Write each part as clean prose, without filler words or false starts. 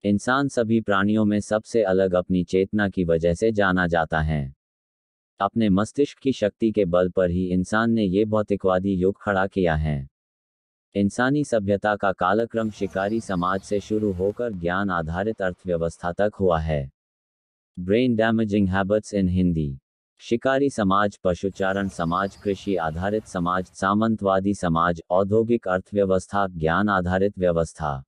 इंसान सभी प्राणियों में सबसे अलग अपनी चेतना की वजह से जाना जाता है। अपने मस्तिष्क की शक्ति के बल पर ही इंसान ने ये भौतिकवादी युग खड़ा किया है। इंसानी सभ्यता का कालक्रम शिकारी समाज से शुरू होकर ज्ञान आधारित अर्थव्यवस्था तक हुआ है। Brain damaging habits in Hindi. शिकारी समाज, पशुचारण समाज, कृषि आधारित समाज, सामंतवादी समाज, औद्योगिक अर्थव्यवस्था, ज्ञान आधारित व्यवस्था।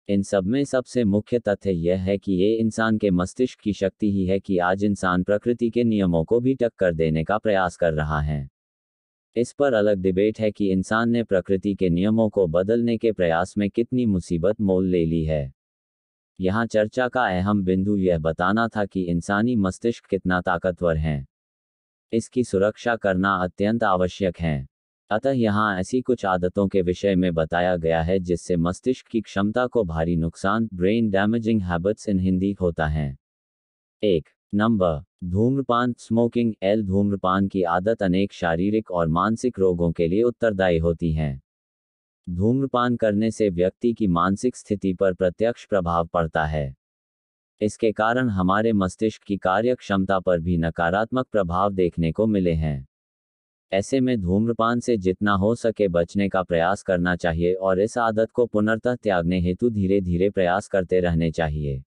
इन सब में सबसे मुख्य तथ्य यह है कि ये इंसान के मस्तिष्क की शक्ति ही है कि आज इंसान प्रकृति के नियमों को भी टक्कर देने का प्रयास कर रहा है। इस पर अलग डिबेट है कि इंसान ने प्रकृति के नियमों को बदलने के प्रयास में कितनी मुसीबत मोल ले ली है। यहाँ चर्चा का अहम बिंदु यह बताना था कि इंसानी मस्तिष्क कितना ताकतवर है। इसकी सुरक्षा करना अत्यंत आवश्यक है। अतः यहाँ ऐसी कुछ आदतों के विषय में बताया गया है जिससे मस्तिष्क की क्षमता को भारी नुकसान, brain damaging habits in Hindi होता है। 1 नंबर, धूम्रपान, स्मोकिंग। धूम्रपान की आदत अनेक शारीरिक और मानसिक रोगों के लिए उत्तरदायी होती है। धूम्रपान करने से व्यक्ति की मानसिक स्थिति पर प्रत्यक्ष प्रभाव पड़ता है। इसके कारण हमारे मस्तिष्क की कार्य क्षमता पर भी नकारात्मक प्रभाव देखने को मिले हैं। ऐसे में धूम्रपान से जितना हो सके बचने का प्रयास करना चाहिए और इस आदत को पुनर्तः त्यागने हेतु धीरे धीरे प्रयास करते रहने चाहिए।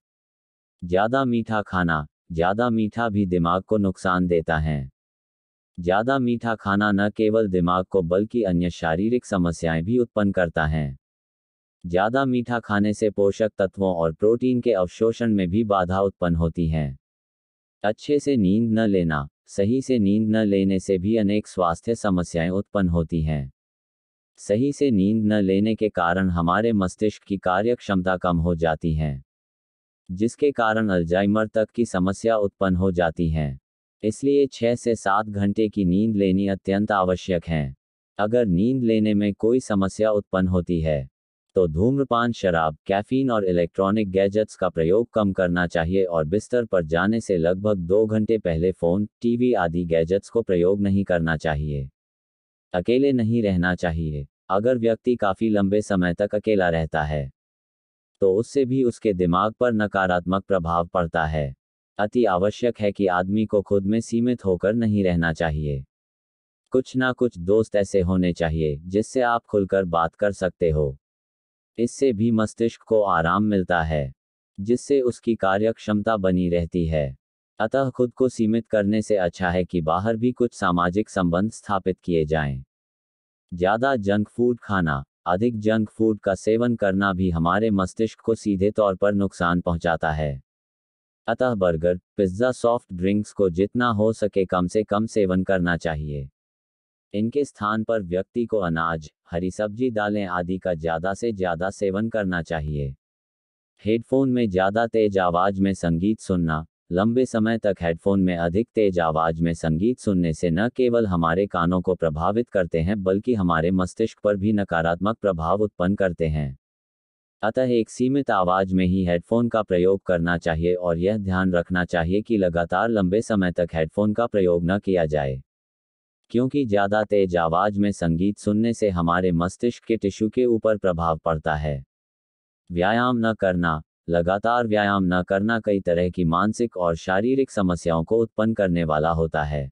ज़्यादा मीठा खाना। ज़्यादा मीठा भी दिमाग को नुकसान देता है। ज़्यादा मीठा खाना न केवल दिमाग को बल्कि अन्य शारीरिक समस्याएं भी उत्पन्न करता है। ज़्यादा मीठा खाने से पोषक तत्वों और प्रोटीन के अवशोषण में भी बाधा उत्पन्न होती है। अच्छे से नींद न लेना। सही से नींद न लेने से भी अनेक स्वास्थ्य समस्याएं उत्पन्न होती हैं। सही से नींद न लेने के कारण हमारे मस्तिष्क की कार्य क्षमता कम हो जाती है, जिसके कारण अल्जाइमर तक की समस्या उत्पन्न हो जाती है। इसलिए 6 से 7 घंटे की नींद लेनी अत्यंत आवश्यक है। अगर नींद लेने में कोई समस्या उत्पन्न होती है तो धूम्रपान, शराब, कैफीन और इलेक्ट्रॉनिक गैजेट्स का प्रयोग कम करना चाहिए और बिस्तर पर जाने से लगभग 2 घंटे पहले फ़ोन, टीवी आदि गैजेट्स को प्रयोग नहीं करना चाहिए। अकेले नहीं रहना चाहिए। अगर व्यक्ति काफ़ी लंबे समय तक अकेला रहता है तो उससे भी उसके दिमाग पर नकारात्मक प्रभाव पड़ता है। अति आवश्यक है कि आदमी को खुद में सीमित होकर नहीं रहना चाहिए। कुछ ना कुछ दोस्त ऐसे होने चाहिए जिससे आप खुलकर बात कर सकते हो। इससे भी मस्तिष्क को आराम मिलता है, जिससे उसकी कार्य क्षमता बनी रहती है। अतः खुद को सीमित करने से अच्छा है कि बाहर भी कुछ सामाजिक संबंध स्थापित किए जाएं। ज़्यादा जंक फूड खाना। अधिक जंक फूड का सेवन करना भी हमारे मस्तिष्क को सीधे तौर पर नुकसान पहुंचाता है। अतः बर्गर, पिज्ज़ा, सॉफ्ट ड्रिंक्स को जितना हो सके कम से कम सेवन करना चाहिए। इनके स्थान पर व्यक्ति को अनाज, हरी सब्जी, दालें आदि का ज़्यादा से ज़्यादा सेवन करना चाहिए। हेडफोन में ज़्यादा तेज आवाज़ में संगीत सुनना। लंबे समय तक हेडफोन में अधिक तेज आवाज़ में संगीत सुनने से न केवल हमारे कानों को प्रभावित करते हैं बल्कि हमारे मस्तिष्क पर भी नकारात्मक प्रभाव उत्पन्न करते हैं। अतः एक सीमित आवाज़ में ही हेडफोन का प्रयोग करना चाहिए और यह ध्यान रखना चाहिए कि लगातार लंबे समय तक हेडफोन का प्रयोग न किया जाए, क्योंकि ज़्यादा तेज आवाज़ में संगीत सुनने से हमारे मस्तिष्क के टिश्यू के ऊपर प्रभाव पड़ता है। व्यायाम न करना। लगातार व्यायाम न करना कई तरह की मानसिक और शारीरिक समस्याओं को उत्पन्न करने वाला होता है।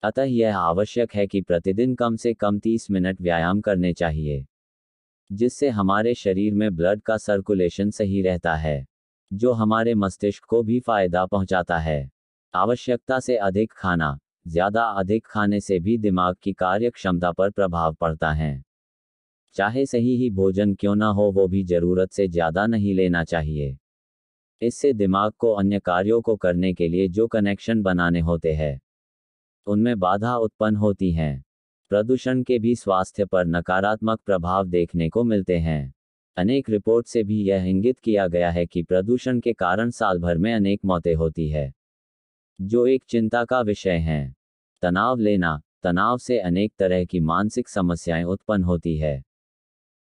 अतः यह आवश्यक है कि प्रतिदिन कम से कम 30 मिनट व्यायाम करने चाहिए, जिससे हमारे शरीर में ब्लड का सर्कुलेशन सही रहता है, जो हमारे मस्तिष्क को भी फायदा पहुंचाता है। आवश्यकता से अधिक खाना। ज़्यादा अधिक खाने से भी दिमाग की कार्य क्षमता पर प्रभाव पड़ता है। चाहे सही ही भोजन क्यों न हो, वो भी ज़रूरत से ज़्यादा नहीं लेना चाहिए। इससे दिमाग को अन्य कार्यों को करने के लिए जो कनेक्शन बनाने होते हैं उनमें बाधा उत्पन्न होती हैं। प्रदूषण के भी स्वास्थ्य पर नकारात्मक प्रभाव देखने को मिलते हैं। अनेक रिपोर्ट से भी यह इंगित किया गया है कि प्रदूषण के कारण साल भर में अनेक मौतें होती है, जो एक चिंता का विषय है। तनाव लेना। तनाव से अनेक तरह की मानसिक समस्याएं उत्पन्न होती है,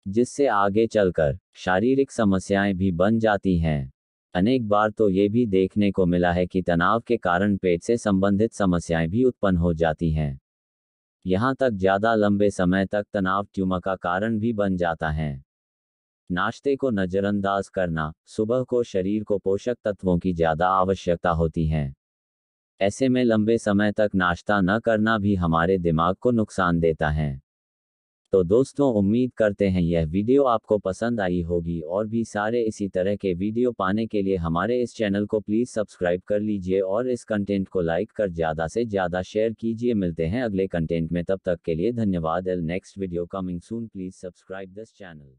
जिससे आगे चलकर शारीरिक समस्याएं भी बन जाती हैं। अनेक बार तो ये भी देखने को मिला है कि तनाव के कारण पेट से संबंधित समस्याएं भी उत्पन्न हो जाती हैं। यहाँ तक ज़्यादा लंबे समय तक तनाव ट्यूमर का कारण भी बन जाता है। नाश्ते को नज़रअंदाज करना, सुबह को शरीर को पोषक तत्वों की ज़्यादा आवश्यकता होती है। ऐसे में लंबे समय तक नाश्ता न करना भी हमारे दिमाग को नुकसान देता है। तो दोस्तों, उम्मीद करते हैं यह वीडियो आपको पसंद आई होगी, और भी सारे इसी तरह के वीडियो पाने के लिए हमारे इस चैनल को प्लीज़ सब्सक्राइब कर लीजिए और इस कंटेंट को लाइक कर ज़्यादा से ज़्यादा शेयर कीजिए। मिलते हैं अगले कंटेंट में, तब तक के लिए धन्यवाद। Next video coming soon, please subscribe this channel.